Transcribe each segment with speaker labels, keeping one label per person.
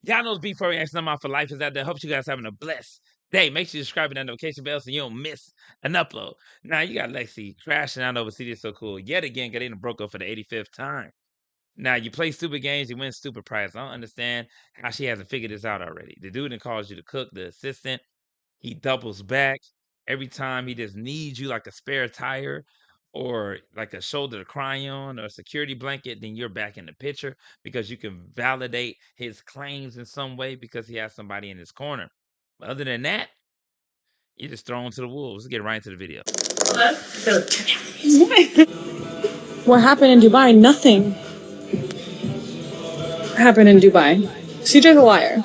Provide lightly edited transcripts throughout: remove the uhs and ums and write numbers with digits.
Speaker 1: Y'all know before reaction I'm out for life is out there. Hope you guys having a blessed day. Make sure you subscribe and that notification bell so you don't miss an upload. Now you got Lexi crashing out over CD So Cool yet again, getting broke up for the 85th time. Now you play stupid games, you win stupid prizes. I don't understand how she hasn't figured this out already. The dude that calls you to cook, the assistant, he doubles back every time. He just needs you like a spare tire or like a shoulder to cry on or a security blanket. Then you're back in the picture because you can validate his claims in some way because he has somebody in his corner. But other than that, you're just thrown to the wolves. Let's get right into the video.
Speaker 2: What happened in Dubai? Nothing happened in Dubai. CJ's a liar.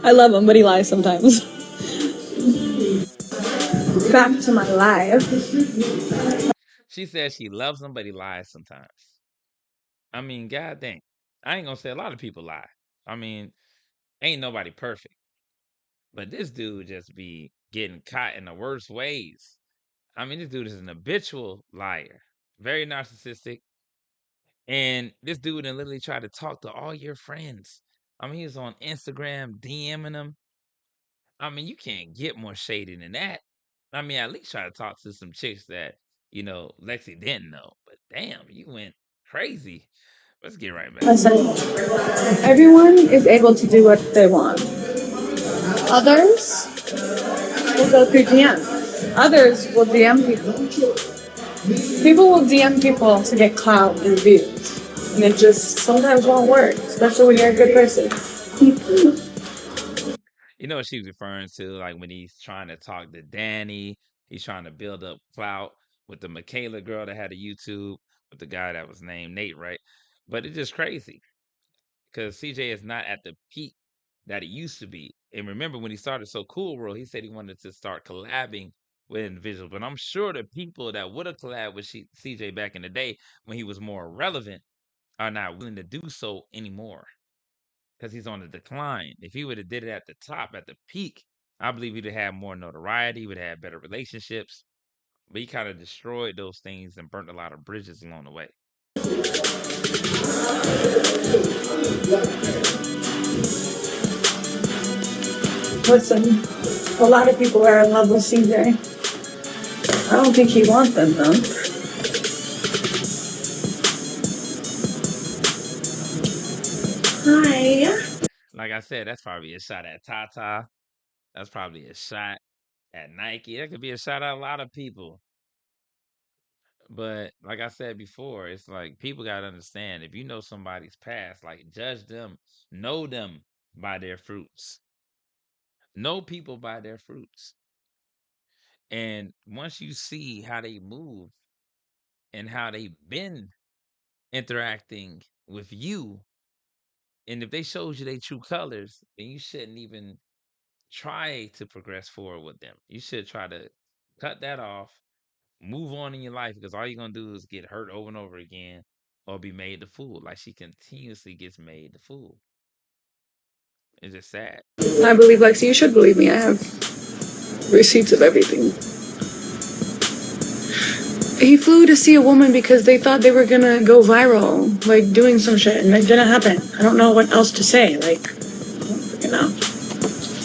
Speaker 2: I love him, but he lies sometimes. Back to my life.
Speaker 1: She says she loves him, but he lies sometimes. I mean, god dang. I ain't gonna say a lot of people lie. I mean, ain't nobody perfect. But this dude just be getting caught in the worst ways. I mean, this dude is an habitual liar, very narcissistic. And this dude then literally tried to talk to all your friends. I mean, he was on Instagram DMing them. I mean, you can't get more shady than that. I mean, at least try to talk to some chicks that, Lexi didn't know. But damn, you went crazy. Let's get right back.
Speaker 2: Listen, everyone is able to do what they want. Others will go through DM. Others will DM people. People will DM people to get clout and views. And it just sometimes won't work, especially when you're a good person.
Speaker 1: You know what she's referring to? Like when he's trying to talk to Danny, he's trying to build up clout with the Michaela girl that had a YouTube with the guy that was named Nate, right? But it's just crazy because CJ is not at the peak that he used to be. And remember when he started So Cool World, he said he wanted to start collabing with individuals. But I'm sure the people that would have collabed with CJ back in the day when he was more relevant are not willing to do so anymore because he's on the decline. If he would have did it at the top, at the peak, I believe he'd have had more notoriety, would have had better relationships. But he kind of destroyed those things and burnt a lot of bridges along the way.
Speaker 2: Listen, a lot of people are in love with CJ. I don't think he wants them though. Hi.
Speaker 1: Like I said, that's probably a shot at Tata. That's probably a shot at Nike. That could be a shot at a lot of people. But like I said before, it's like people gotta understand if you know somebody's past, like judge them, know them by their fruits. Know people by their fruits. And once you see how they move and how they've been interacting with you, and if they showed you their true colors, then you shouldn't even try to progress forward with them. You should try to cut that off, move on in your life because all you're gonna do is get hurt over and over again or be made the fool. Like she continuously gets made the fool. It's just sad.
Speaker 2: I believe Lexi, you should believe me. I have receipts of everything. He flew to see a woman because they thought they were gonna go viral, like doing some shit, and it didn't happen. I don't know what else to say. Like, I don't freaking know.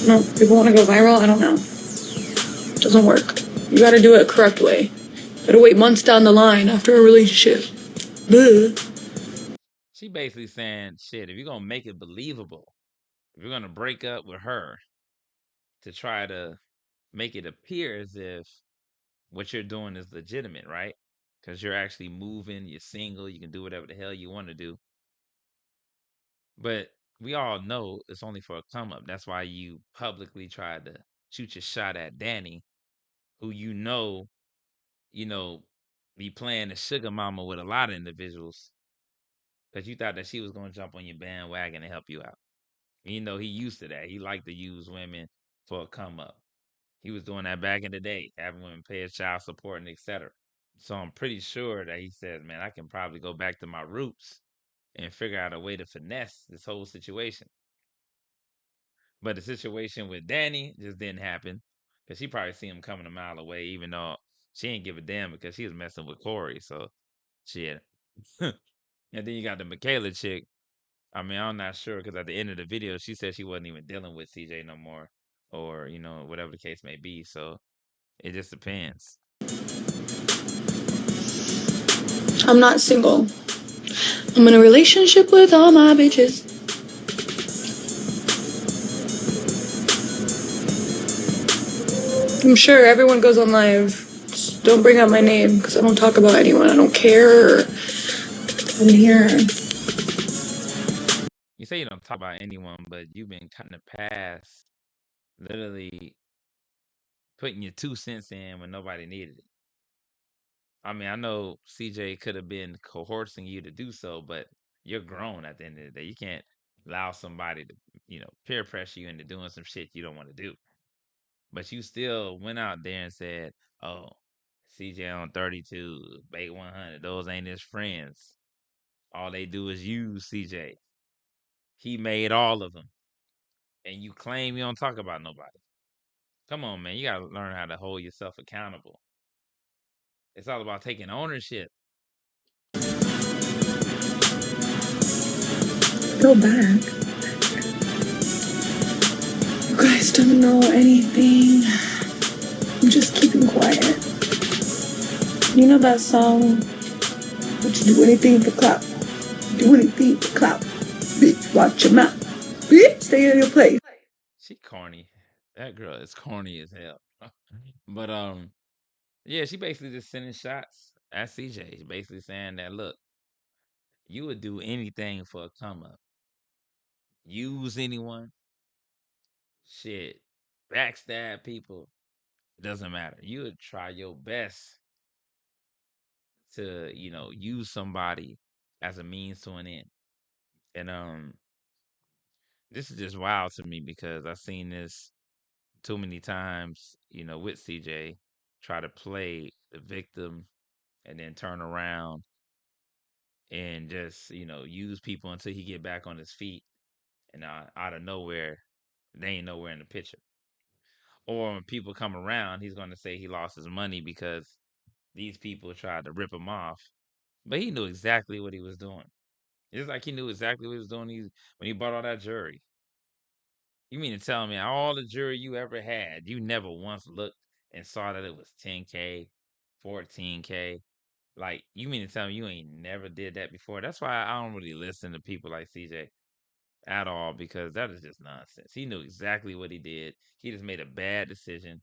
Speaker 2: No, people want to go viral. I don't know. It doesn't work. You got to do it a correct way. You got to wait months down the line after a relationship. Bleh.
Speaker 1: She basically saying, shit, if you're gonna make it believable, if you're gonna break up with her to try to make it appear as if what you're doing is legitimate, right? Because you're actually moving, you're single, you can do whatever the hell you want to do. But we all know it's only for a come up. That's why you publicly tried to shoot your shot at Danny, who you know, be playing the sugar mama with a lot of individuals because you thought that she was going to jump on your bandwagon and help you out. You know, he used to that. He liked to use women for a come up. He was doing that back in the day, having women pay his child support and etc. So I'm pretty sure that he says, man, I can probably go back to my roots and figure out a way to finesse this whole situation. But the situation with Danny just didn't happen because she probably seen him coming a mile away, even though she didn't give a damn because she was messing with Corey. So shit. And then you got the Michaela chick I mean, I'm not sure because at the end of the video, she said she wasn't even dealing with CJ no more, or whatever the case may be. So it just depends.
Speaker 2: I'm not single. I'm in a relationship with all my bitches. I'm sure everyone goes on live. Just don't bring out my name because I don't talk about anyone. I don't care. I'm here.
Speaker 1: You say you don't talk about anyone, but you've been cutting the past, literally putting your 2 cents in when nobody needed it. I mean, I know CJ could have been coercing you to do so, but you're grown at the end of the day. You can't allow somebody to, peer pressure you into doing some shit you don't want to do. But you still went out there and said, "Oh, CJ on 32, Bait 100. Those ain't his friends. All they do is use CJ. He made all of them." And you claim you don't talk about nobody. Come on, man. You got to learn how to hold yourself accountable. It's all about taking ownership.
Speaker 2: Go back. You guys don't know anything. I'm just keeping quiet. You know that song? Would you do anything for clout? Do anything for clout. Bitch, watch your mouth. Bitch, stay in your place.
Speaker 1: She corny. That girl is corny as hell. But yeah, she basically just sending shots at CJ. She's basically saying that, look, you would do anything for a come up. Use anyone, shit, backstab people. It doesn't matter. You would try your best to, use somebody as a means to an end. And this is just wild to me because I've seen this too many times, with CJ try to play the victim and then turn around and just, use people until he get back on his feet and out of nowhere, they ain't nowhere in the picture. Or when people come around, he's going to say he lost his money because these people tried to rip him off. But he knew exactly what he was doing. Just like he knew exactly what he was doing when he bought all that jewelry. You mean to tell me all the jewelry you ever had, you never once looked and saw that it was 10K, 14K? Like, you mean to tell me you ain't never did that before? That's why I don't really listen to people like CJ at all because that is just nonsense. He knew exactly what he did. He just made a bad decision.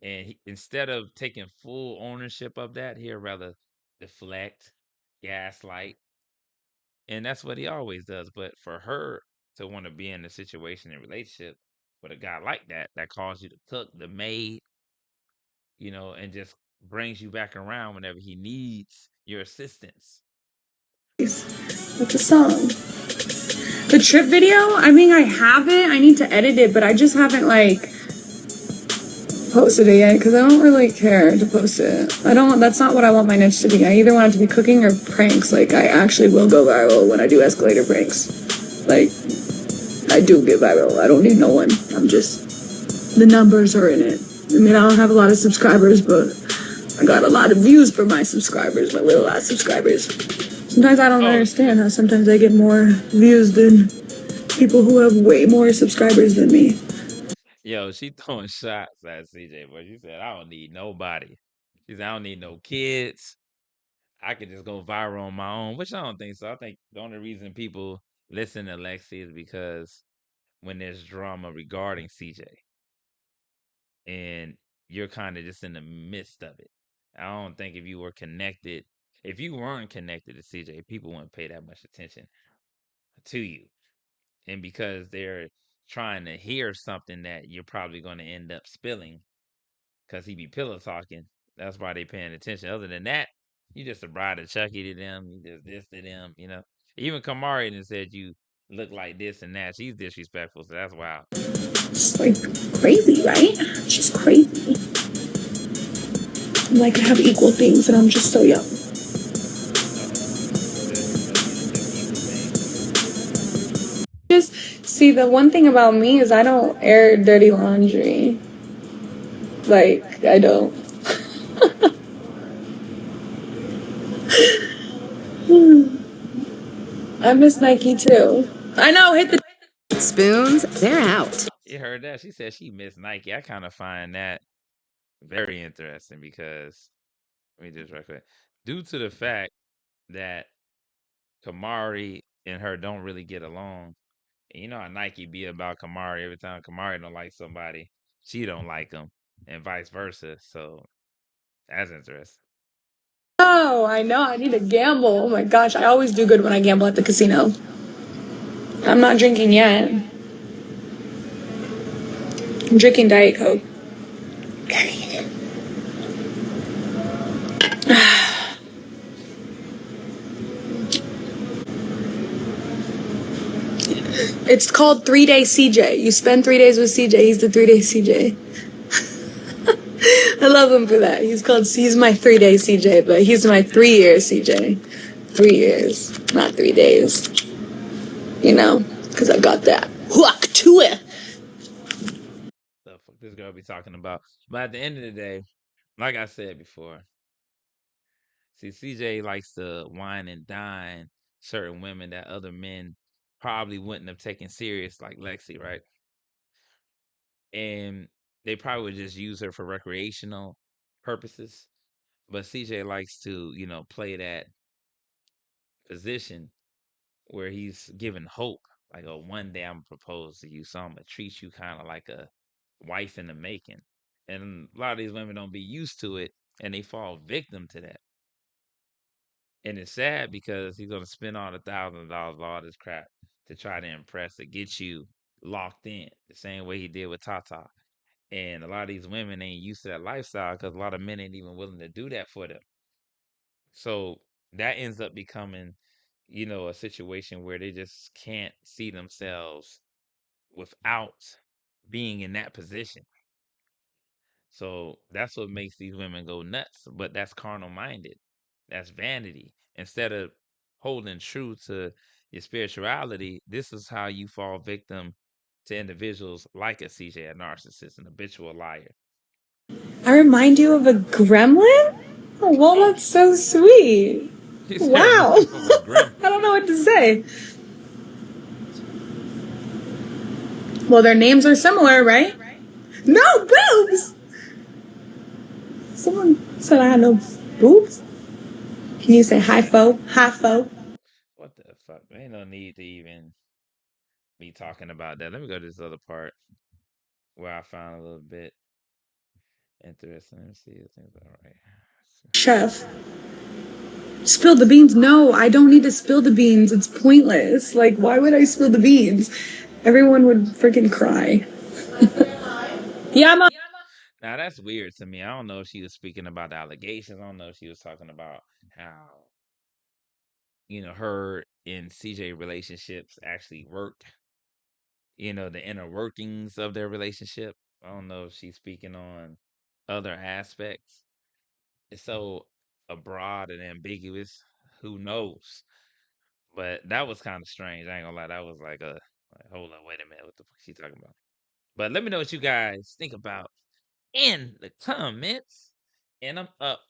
Speaker 1: And instead of taking full ownership of that, he'll rather deflect, gaslight. And that's what he always does. But for her to want to be in a situation and relationship with a guy like that, that calls you the cook, the maid, and just brings you back around whenever he needs your assistance.
Speaker 2: What's a song? The trip video? I mean, I have it. I need to edit it, but I just haven't, posted it yet because I don't really care to post it. That's not what I want my niche to be. I either want it to be cooking or pranks. Like, I actually will go viral when I do escalator pranks. Like, I do get viral. I don't need no one. The numbers are in it. I mean, I don't have a lot of subscribers, but I got a lot of views for my subscribers, my little ass subscribers. Sometimes I don't understand how sometimes I get more views than people who have way more subscribers than me.
Speaker 1: Yo, she throwing shots at CJ, but she said, I don't need nobody. She said, I don't need no kids. I could just go viral on my own, which I don't think so. I think the only reason people listen to Lexi is because when there's drama regarding CJ and you're kind of just in the midst of it. I don't think if you weren't connected to CJ, people wouldn't pay that much attention to you. And because they're trying to hear something that you're probably going to end up spilling because he be pillow talking, that's why they paying attention. Other than that, you just a bride of Chucky to them. You just this to them. Even Kamari and said you look like this and that. She's disrespectful, so that's wild.
Speaker 2: It's like crazy, right? She's crazy. I'm like, I have equal things and I'm just so young. Just see, the one thing about me is I don't air dirty laundry. Like, I don't. I miss Nike too. I know, hit the
Speaker 3: Spoons, they're out.
Speaker 1: You heard that? She said she missed Nike. I kind of find that very interesting because let me just real quick. Due to the fact that Kamari and her don't really get along, and you know how Nike be about Kamari. Every time Kamari don't like somebody, she don't like them, and vice versa. So that's interesting.
Speaker 2: Oh, I know. I need to gamble. Oh my gosh, I always do good when I gamble at the casino. I'm not drinking yet. I'm drinking Diet Coke. It's called 3-Day CJ. You spend 3 days with CJ. He's the 3-Day CJ. I love him for that. He's my 3-Day CJ, but he's my 3-year CJ. 3 years, not 3 days. You know, because I got that hook to it.
Speaker 1: The fuck this girl be talking about. But at the end of the day, like I said before, see, CJ likes to whine and dine certain women that other men probably wouldn't have taken serious, like Lexi, right? And they probably would just use her for recreational purposes. But CJ likes to, play that position where he's giving hope. Like, oh, one day I'm gonna propose to you, so I'm gonna treat you kind of like a wife in the making. And a lot of these women don't be used to it, and they fall victim to that. And it's sad because he's gonna spend all the $1,000, all this crap to try to impress, to get you locked in, the same way he did with Tata. And a lot of these women ain't used to that lifestyle because a lot of men ain't even willing to do that for them. So that ends up becoming, a situation where they just can't see themselves without being in that position. So that's what makes these women go nuts. But that's carnal minded. That's vanity. Instead of holding true to your spirituality, this is how you fall victim to individuals like a CJ, a narcissist, an habitual liar.
Speaker 2: I remind you of a gremlin? Oh, well,
Speaker 1: Oh,
Speaker 2: that's so sweet.
Speaker 1: he said
Speaker 2: Wow.
Speaker 1: remind him of a gremlin.
Speaker 2: I don't know what to say. Well, their names are similar, right? No boobs! Someone said I had no boobs. Can you say hi, fo? Hi, fo.
Speaker 1: What the fuck? Ain't no need to even be talking about that. Let me go to this other part where I found a little bit interesting. Let me see if things all right.
Speaker 2: Chef. Spill the beans? No, I don't need to spill the beans. It's pointless. Like, why would I spill the beans? Everyone would freaking cry. Yeah, I'm a.
Speaker 1: Now that's weird to me. I don't know if she was speaking about the allegations. I don't know if she was talking about how her and CJ relationships actually work. The inner workings of their relationship. I don't know if she's speaking on other aspects. It's so broad and ambiguous. Who knows? But that was kind of strange. I ain't gonna lie. That was like, hold on, wait a minute. What the fuck she talking about? But let me know what you guys think about in the comments. And I'm up.